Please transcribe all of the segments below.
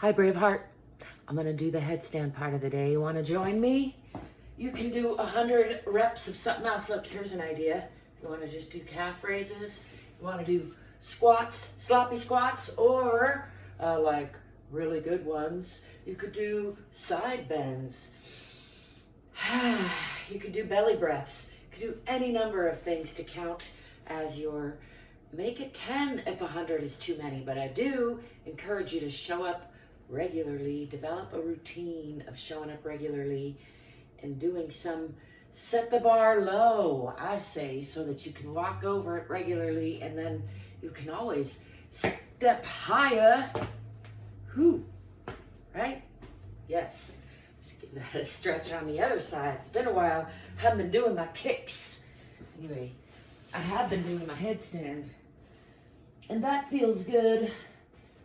Hi, Braveheart. I'm gonna do the headstand part of the day. You wanna join me? You can do 100 reps of something else. Look, here's an idea. You wanna just do calf raises? You wanna do squats, sloppy squats, or like really good ones, you could do side bends. You could do belly breaths. You could do any number of things to count as your, make it 10 if 100 is too many, but I do encourage you to show up regularly, develop a routine of showing up regularly and doing some, set the bar low, I say, so that you can walk over it regularly, and then you can always step higher. Whoo, right? Yes. Let's give that a stretch on the other side. It's been a while. I haven't been doing my kicks. Anyway, I have been doing my headstand. And that feels good.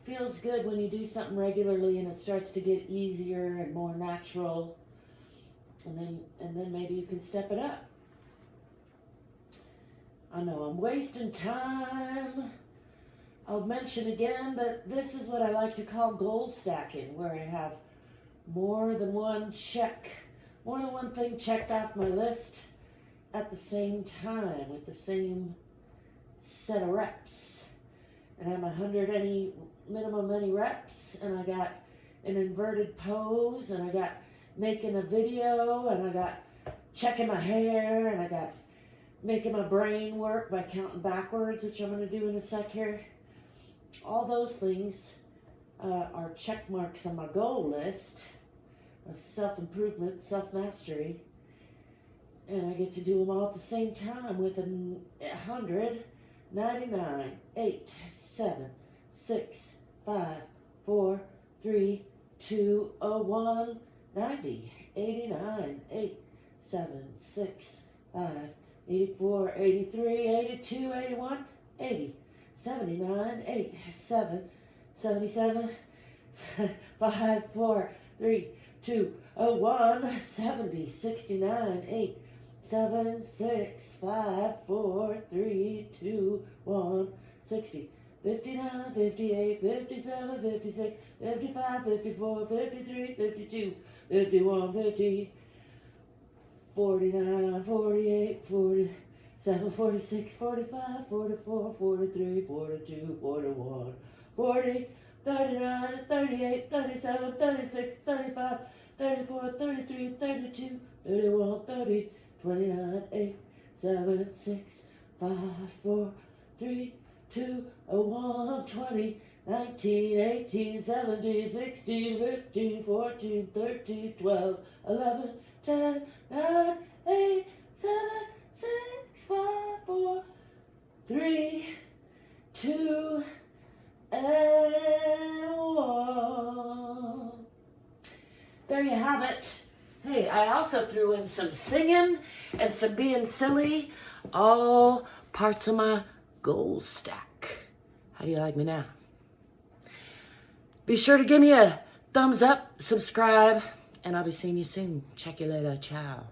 Feels good when you do something regularly and it starts to get easier and more natural. And then maybe you can step it up. I know I'm wasting time. I'll mention again that this is what I like to call goal stacking, where I have more than one thing checked off my list at the same time with the same set of reps. And I'm 100 minimum any reps, and I got an inverted pose, and I got making a video, and I got checking my hair, and I got making my brain work by counting backwards, which I'm going to do in a sec here. All those things are check marks on my goal list of self-improvement, self-mastery, and I get to do them all at the same time with 100, 99, 8, 7, 6, 5, 4, 3, 2, 1, 90, 89, 8, 7, 6, 5, 84, 83, 82, 81, 80, 79, 8, 7, 77, 5, 4, 3, 2, 1, 70, 69, 8, 7, 6, 5, 4, 3, 2, 1, 60, 59, 58, 57, 56, 55, 54, 53, 52, 51, 50, 49, 48, 47, 46, 45, 44, 43, 42, 41, 40, 39, 38, 37, 36, 35, 34, 33, 32, 31, 30, 29, 8, 7, 6, 5, 4, 3, 2, 1, 20, 19, 18, 17, 16, 15, 14, 13, 12, 11, 10, 9, 8, 7, 6, 5, 4, 3, 2, and 1. There you have it. Hey, I also threw in some singing and some being silly, all parts of my goal stack. How do you like me now? Be sure to give me a thumbs up, subscribe, and I'll be seeing you soon. Check you later. Ciao.